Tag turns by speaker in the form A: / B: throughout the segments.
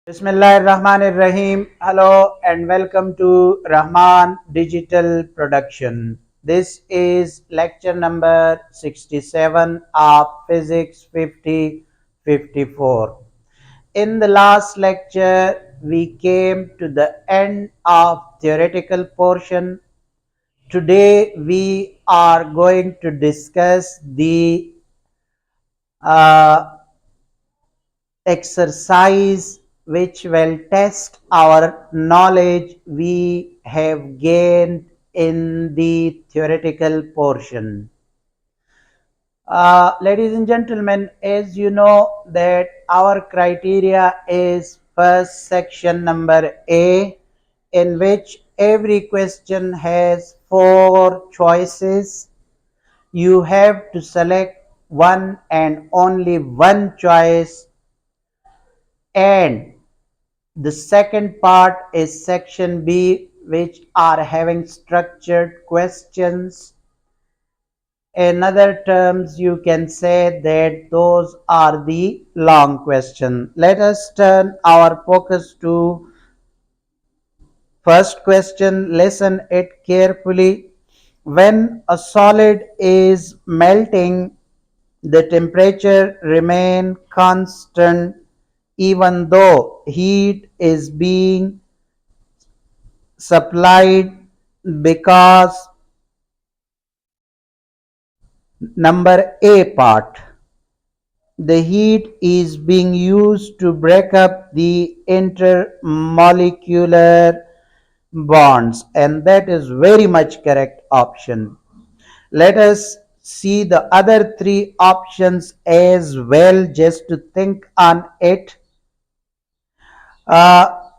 A: Bismillahirrahmanirrahim. Hello and welcome to Rahman Digital Production. This is lecture number 67 of Physics 5054. In the last lecture, we came to the end of theoretical portion. Today, we are going to discuss the uh, exercise which will test our knowledge we have gained in the theoretical portion. Ladies and gentlemen, as you know that our criteria is first section number A, in which every question has 4 choices. You have to select one and only one choice, and the second part is section B, which are having structured questions. In other terms, you can say that those are the long questions. Let us turn our focus to first question. Listen it carefully. When a solid is melting, the temperature remain constant even though heat is being supplied, because number A part, the heat is being used to break up the intermolecular bonds, and that is very much correct option. Let us see the other 3 options as well, just to think on it.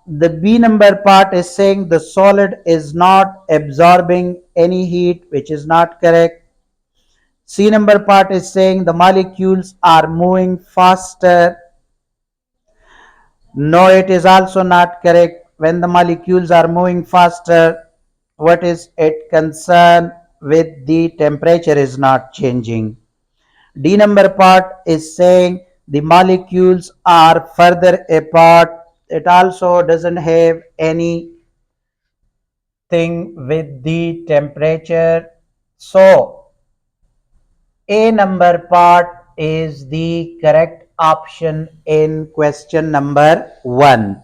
A: The B number part is saying the solid is not absorbing any heat, which is not correct. C number part is saying the molecules are moving faster. No, it is also not correct. When the molecules are moving faster, what is it concerned with? The temperature is not changing. D number part is saying the molecules are further apart. It also doesn't have anything with the temperature. So A number part is the correct option in question number 1.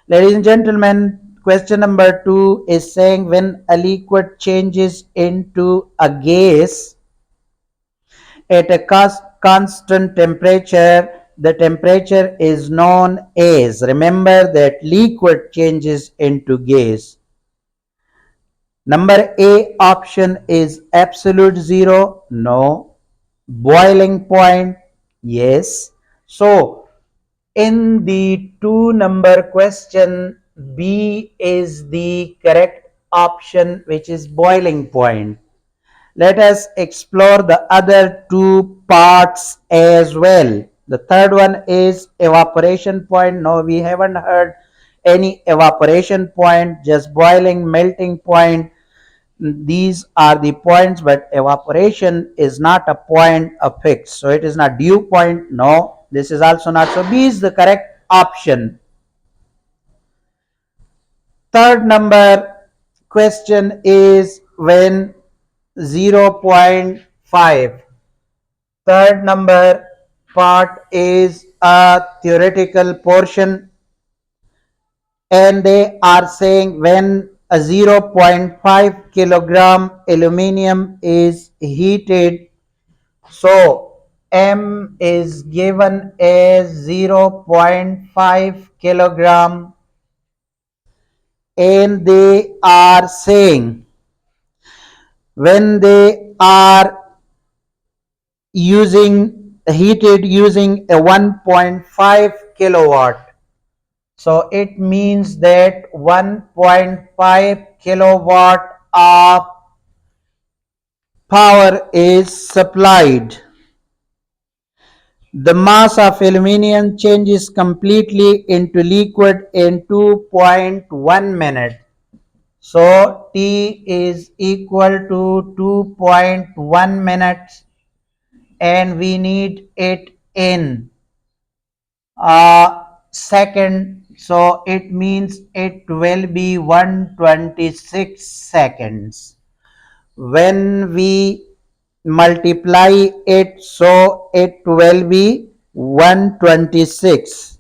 A: Ladies and gentlemen, question number 2 is saying when a liquid changes into a gas at a constant temperature, the temperature is known as, remember that liquid changes into gas. Number A option is absolute zero. No. Boiling point. Yes. So in the 2 number question, B is the correct option, which is boiling point. Let us explore the other 2 parts as well. The third one is evaporation point. No, we haven't heard any evaporation point, just boiling, melting point. These are the points, but evaporation is not a point affixed. So it is not dew point. No, this is also not. So B is the correct option. Third number question is when 0.5. Third number part is a theoretical portion, and they are saying when a 0.5 kilogram aluminum is heated, so M is given as 0.5 kilogram, and they are saying when they are heated using a 1.5 kilowatt, so it means that 1.5 kilowatt of power is supplied. The mass of aluminum changes completely into liquid in 2.1 minutes. So T is equal to 2.1 minutes, and we need it in second, so it means it will be 126 seconds. When we multiply it, so it will be 126.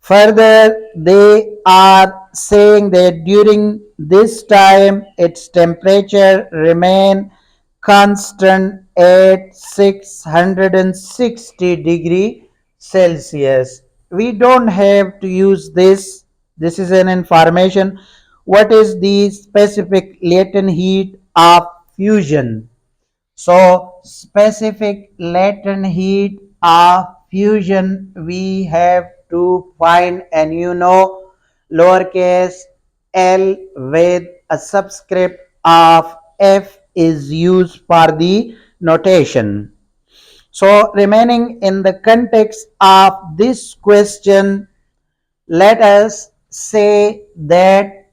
A: Further, they are saying that during this time its temperature remain constant at 660 degree Celsius. We don't have to use this. This is an information. What is the specific latent heat of fusion? So specific latent heat of fusion we have to find, and lowercase l with a subscript of f is used for the notation. So remaining in the context of this question, let us say that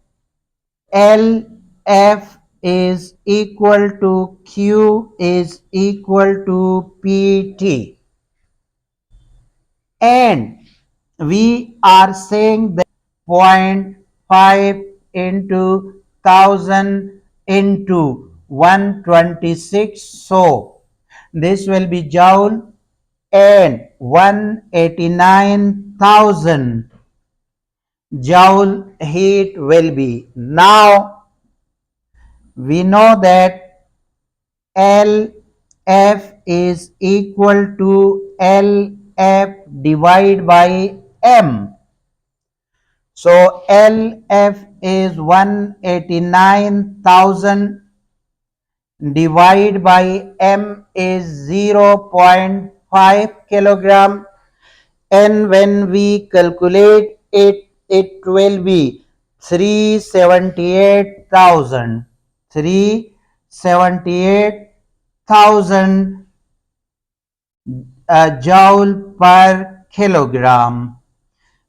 A: LF is equal to Q is equal to PT, and we are saying that 0.5 into 1000 into 126, so this will be joule, and 189,000 joule heat will be. Now we know that LF is equal to LF divided by M. So LF is 189,000 divided by M is 0.5 kilogram, and when we calculate it, it will be 378,000 joule per kilogram,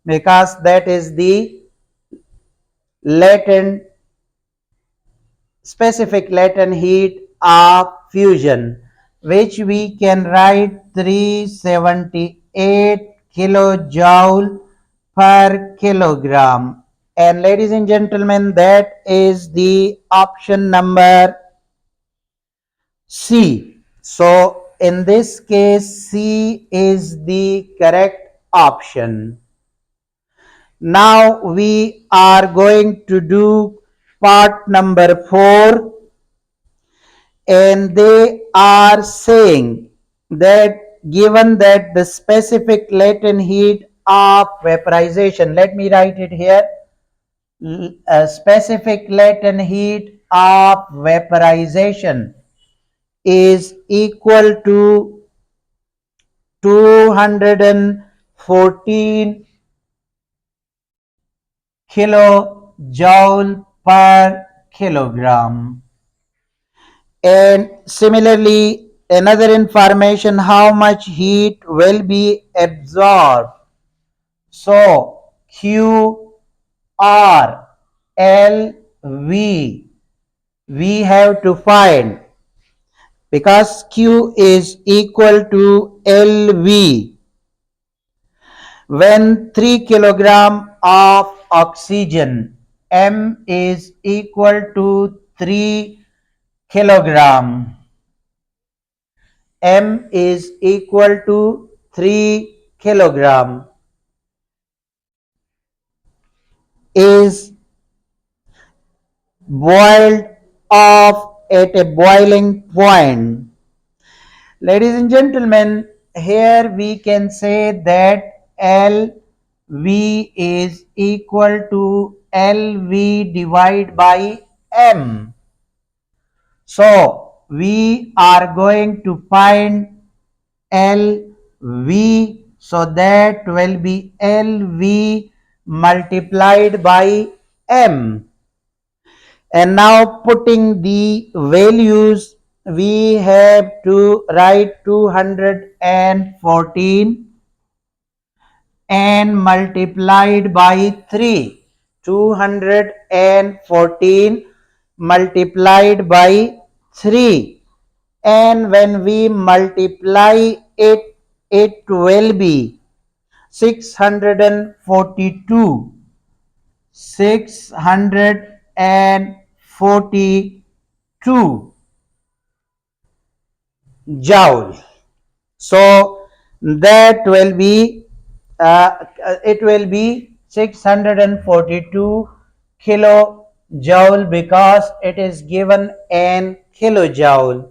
A: because that is the latent specific latent heat of fusion, which we can write 378 kilojoule per kilogram. And ladies and gentlemen, that is the option number C. So in this case, C is the correct option. Now we are going to do part number 4, and they are saying that given that the specific latent heat of vaporization, let me write it here, specific latent heat of vaporization is equal to 214 kilojoule per kilogram. And similarly, another information, how much heat will be absorbed. So Q R L V we have to find, because Q is equal to LV. When 3 kilogram of oxygen, M is equal to 3 kilogram. M is equal to 3 kilogram is boiled off at a boiling point. Ladies and gentlemen, here we can say that LV is equal to LV divided by M. So we are going to find LV, so that will be LV multiplied by M. And now putting the values, we have to write 214 and multiplied by 3. 214 multiplied by 3, and when we multiply it, it will be 642. 642 joule. So that will be it will be 642 kilojoule because it is given in kilojoule.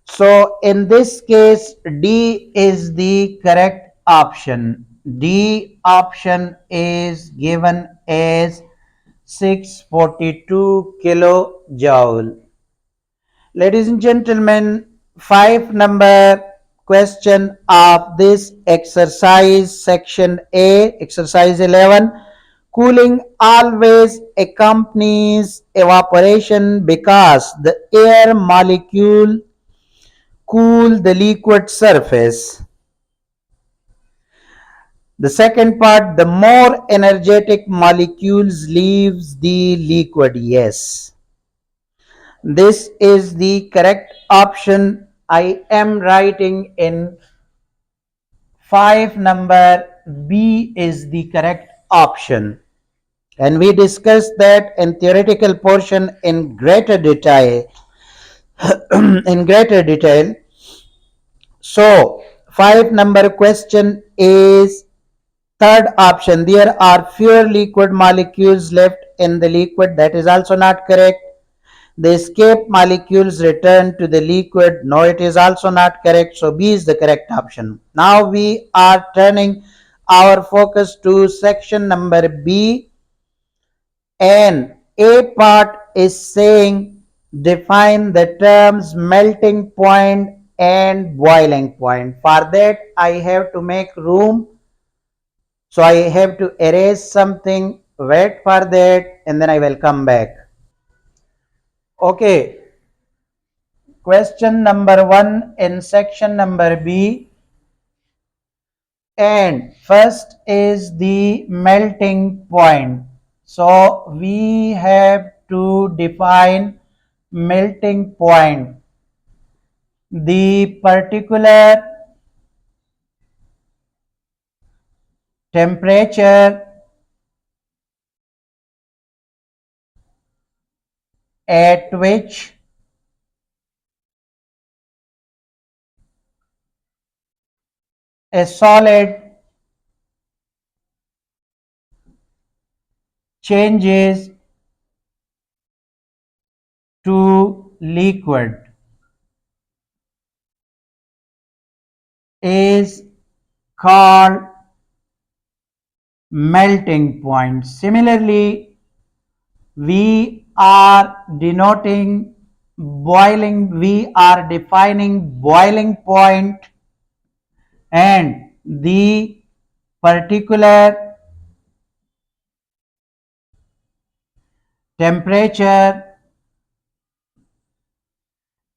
A: So in this case, D is the correct option. D option is given as 642 kilojoule. Ladies and gentlemen, 5 number question of this exercise section A, exercise 11. Cooling always accompanies evaporation because the air molecule cool the liquid surface. The second part, the more energetic molecules leaves the liquid. Yes, this is the correct option. I am writing in 5 number. B is the correct option. And we discussed that in theoretical portion in greater detail. in greater detail. So 5 number question is third option. There are fewer liquid molecules left in the liquid. That is also not correct. The escape molecules return to the liquid. No, it is also not correct. So B is the correct option. Now we are turning our focus to section number B, and A part is saying define the terms melting point and boiling point. For that I have to make room. So I have to erase something. Wait for that and then I will come back. Okay. Question number 1 in section number B, and first is the melting point. So we have to define melting point. The particular temperature at which a solid changes to liquid is called melting point. Similarly, we are denoting boiling, we are defining boiling point, and the particular temperature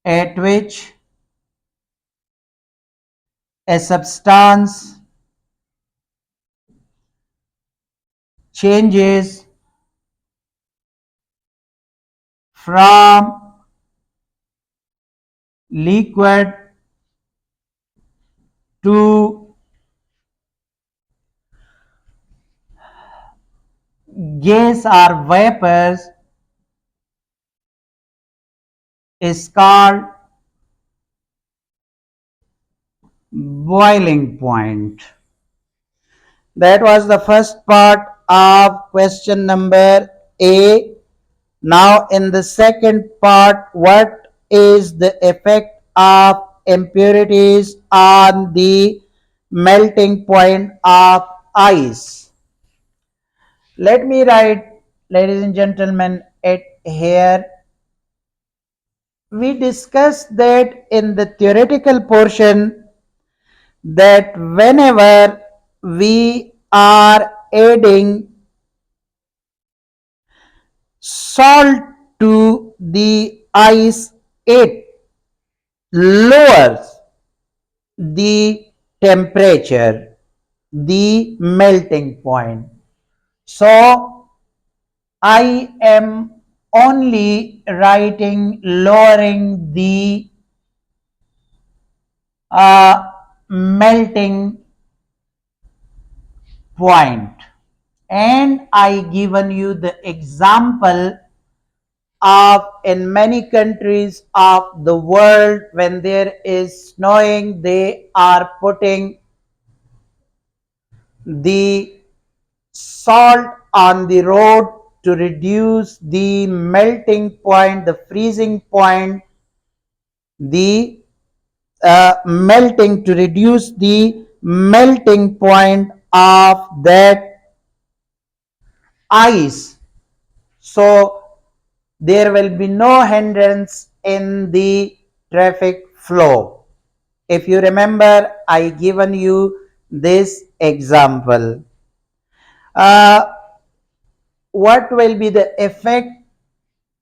A: at which a substance changes from liquid to gas or vapors is called boiling point. That was the first part of question number A. Now in the second part, what is the effect of impurities on the melting point of ice? Let me write, ladies and gentlemen, it here. We discussed that in the theoretical portion that whenever we are adding salt to the ice, it lowers the temperature, the melting point. So I am only writing lowering the melting point. And I given you the example of in many countries of the world when there is snowing, they are putting the salt on the road to reduce the melting point, the freezing point, the melting to reduce the melting point of that ice. So there will be no hindrance in the traffic flow. If you remember, I given you this example. Uh, what will be the effect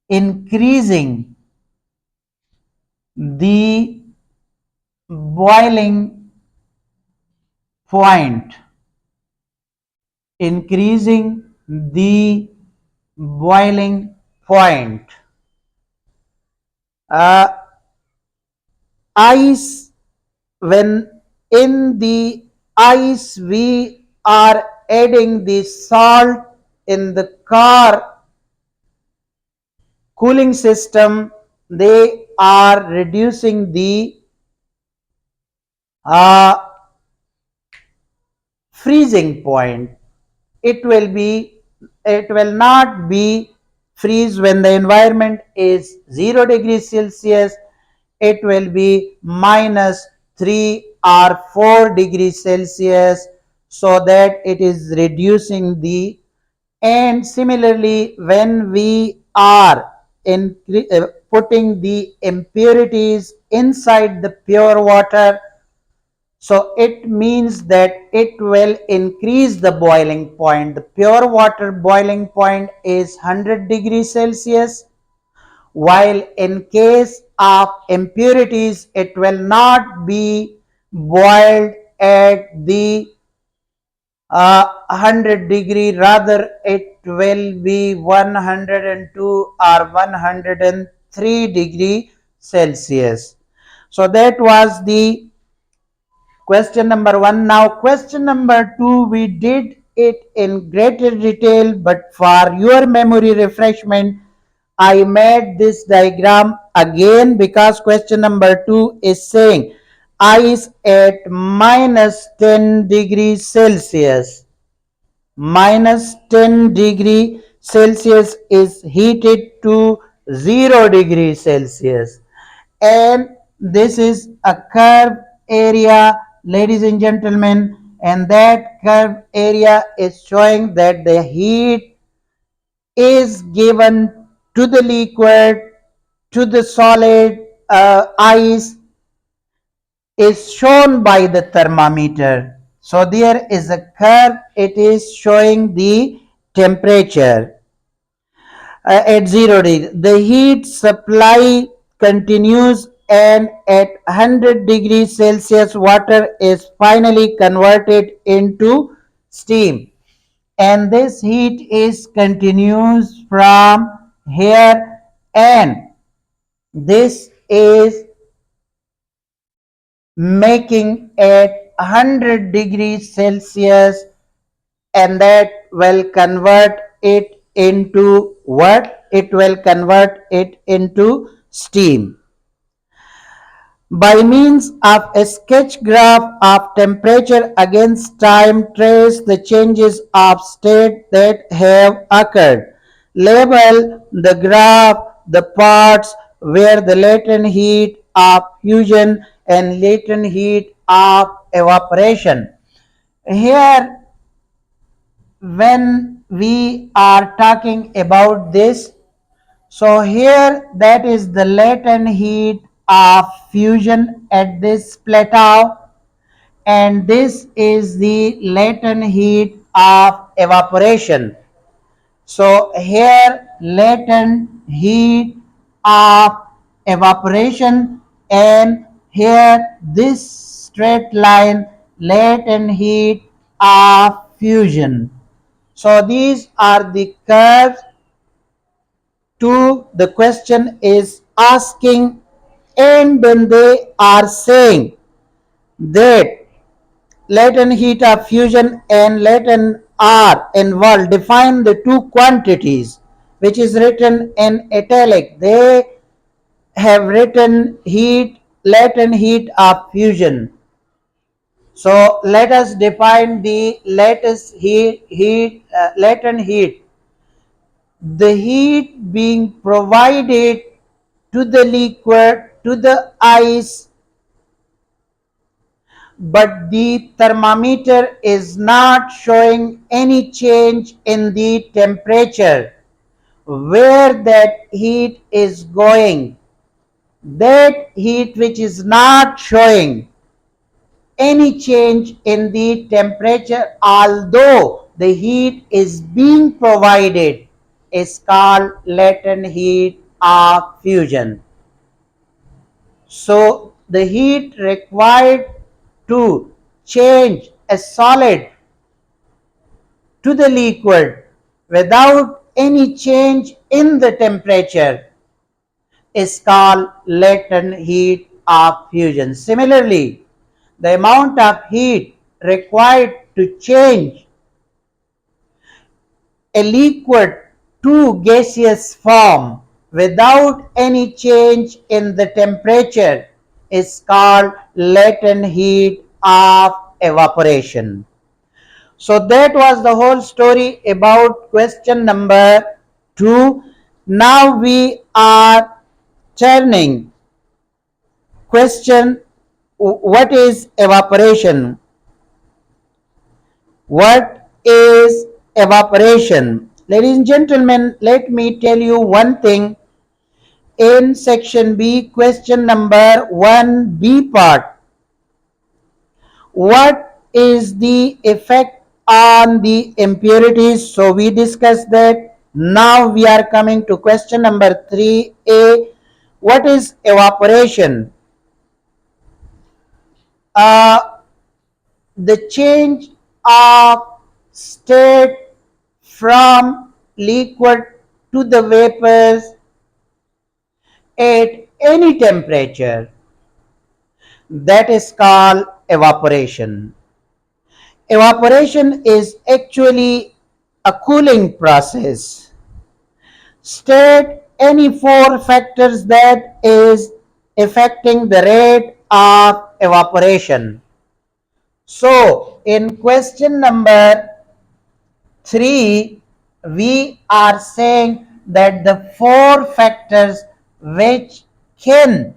A: increasing the boiling point, increasing the boiling point. Uh, ice, when in the ice we are adding the salt in the car cooling system, they are reducing the uh, freezing point. It will be it will not be freeze when the environment is 0 degrees Celsius. It will be minus 3 or 4 degrees Celsius, so that it is reducing the. And similarly, when we are putting the impurities inside the pure water, so it means that it will increase the boiling point. The pure water boiling point is 100 degrees Celsius, while in case of impurities, it will not be boiled at the 100 degree, rather it will be 102 or 103 degree Celsius. So that was the question number one. Now, question number two, we did it in greater detail, but for your memory refreshment, I made this diagram again because question number two is saying ice at minus 10 degrees Celsius. Minus 10 degree Celsius is heated to 0 degree Celsius, and this is a curved area, ladies and gentlemen, and that curved area is showing that the heat is given to the liquid, to the solid ice, is shown by the thermometer. So there is a curve, it is showing the temperature at 0 degree. The heat supply continues, and at 100 degrees Celsius water is finally converted into steam. And this heat is continues from here, and this is making at 100 degrees Celsius, and that will convert it into what? It will convert it into steam. By means of a sketch graph of temperature against time, trace the changes of state that have occurred. Label the graph the parts where the latent heat of fusion and latent heat of evaporation. Here, when we are talking about this, so here that is the latent heat of fusion at this plateau, and this is the latent heat of evaporation. So here latent heat of evaporation, and here this straight line latent heat of fusion. So these are the curves to the question is asking, and then they are saying that latent heat of fusion and latent R involved. Define the two quantities which is written in italic. They have written heat, latent heat of fusion. So let us define the latest latent heat. The heat being provided to the liquid, to the ice, but the thermometer is not showing any change in the temperature. Where that heat is going, that heat which is not showing any change in the temperature, although the heat is being provided, is called latent heat of fusion. So the heat required to change a solid to the liquid without any change in the temperature is called latent heat of fusion. Similarly, the amount of heat required to change a liquid to gaseous form without any change in the temperature is called latent heat of evaporation. So that was the whole story about question number 2. Now we are turning question, what is evaporation? What is evaporation? Ladies and gentlemen, let me tell you one thing. In section B, question number 1B part, what is the effect on the impurities? So we discussed that. Now we are coming to question number 3A. What is evaporation? The change of state from liquid to the vapors at any temperature, that is called evaporation. Evaporation is actually a cooling process. State any four factors that is affecting the rate of evaporation. So in question number 3, we are saying that the four factors which can,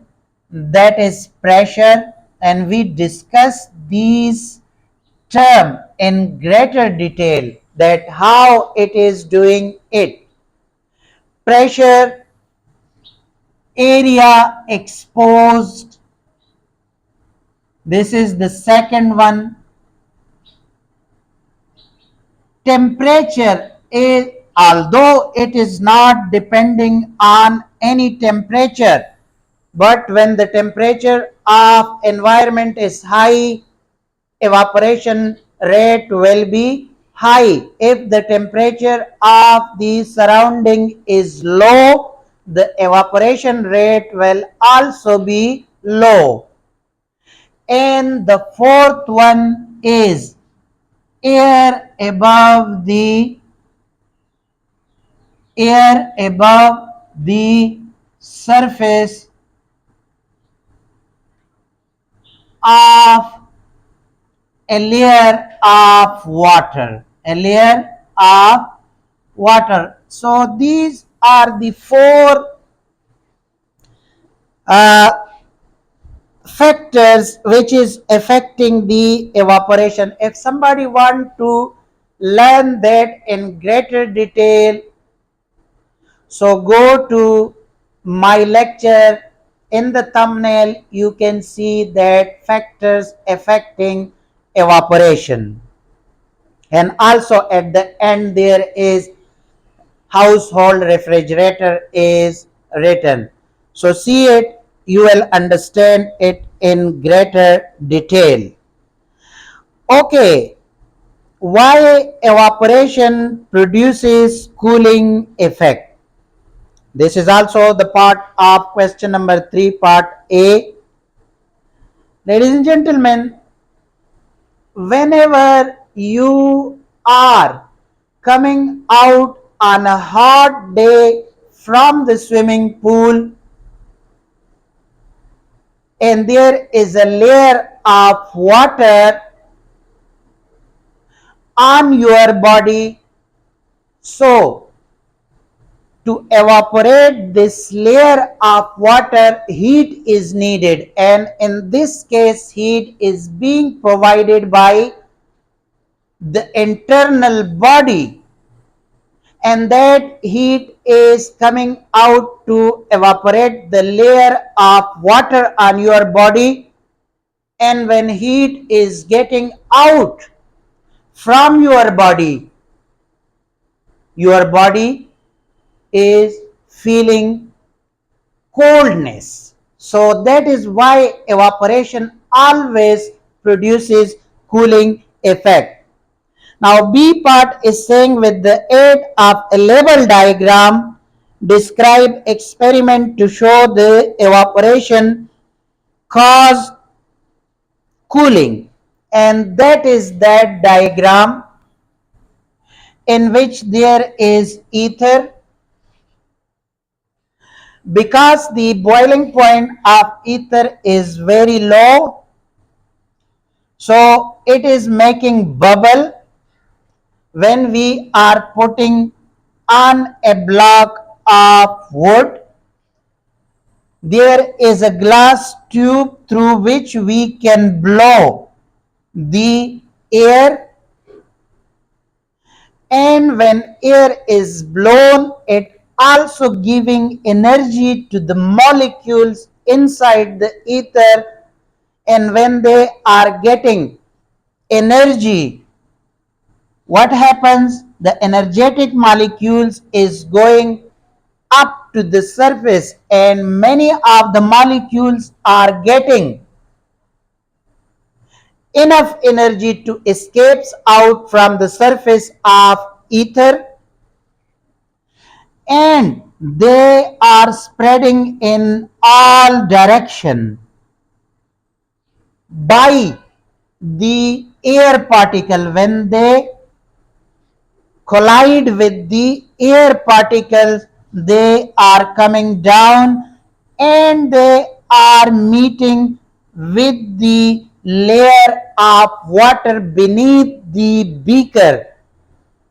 A: that is pressure, and we discuss these term in greater detail, that how it is doing it. Pressure, area exposed, this is the second one. Temperature is, although it is not depending on any temperature, but when the temperature of environment is high, evaporation rate will be high. If the temperature of the surrounding is low, the evaporation rate will also be low. And the fourth one is air above the surface of a layer of water, So these are the four factors which is affecting the evaporation. If somebody want to learn that in greater detail, so go to my lecture. In the thumbnail you can see that factors affecting evaporation, and also at the end there is household refrigerator is written. So see it, you will understand it in greater detail. Okay, why evaporation produces cooling effect? This is also the part of question number 3, part A. Ladies and gentlemen, whenever you are coming out on a hot day from the swimming pool and there is a layer of water on your body, so to evaporate this layer of water, heat is needed, and in this case heat is being provided by the internal body, and that heat is coming out to evaporate the layer of water on your body. And when heat is getting out from your body is feeling coldness. So that is why evaporation always produces cooling effect. Now B part is saying, with the aid of a label diagram, describe experiment to show the evaporation cause cooling, and that is that diagram in which there is ether. Because the boiling point of ether is very low, so it is making bubble. When we are putting on a block of wood, there is a glass tube through which we can blow the air, and when air is blown, it also giving energy to the molecules inside the ether, and when they are getting energy, what happens? The energetic molecules is going up to the surface, and many of the molecules are getting enough energy to escape out from the surface of ether, and they are spreading in all direction by the air particle. When they collide with the air particles, they are coming down and they are meeting with the layer of water beneath the beaker,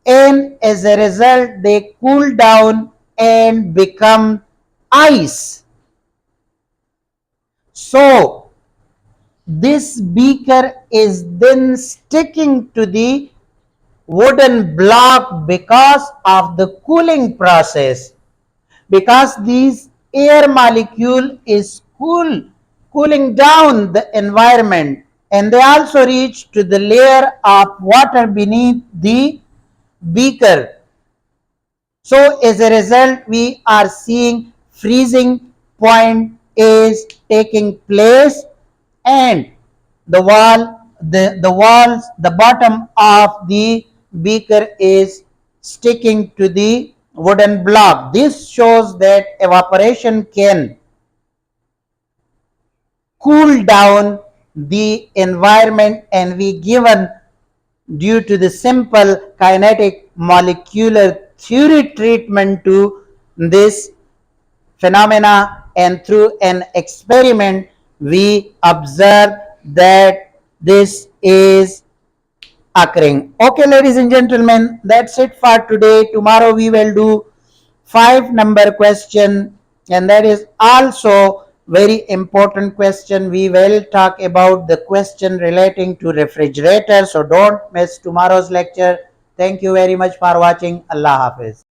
A: and as a result they cool down and become ice. So this beaker is then sticking to the wooden block because of the cooling process, because these air molecule is cooling down the environment, and they also reach to the layer of water beneath the beaker. So as a result we are seeing freezing point is taking place, and the bottom of the beaker is sticking to the wooden block. This shows that evaporation can cool down the environment, and we given due to the simple kinetic molecular theory treatment to this phenomena, and through an experiment we observe that this is occurring. Okay, ladies and gentlemen, that's it for today. Tomorrow we will do 5-number question, and that is also very important question. We will talk about the question relating to refrigerator, so don't miss tomorrow's lecture. Thank you very much for watching. Allah Hafiz.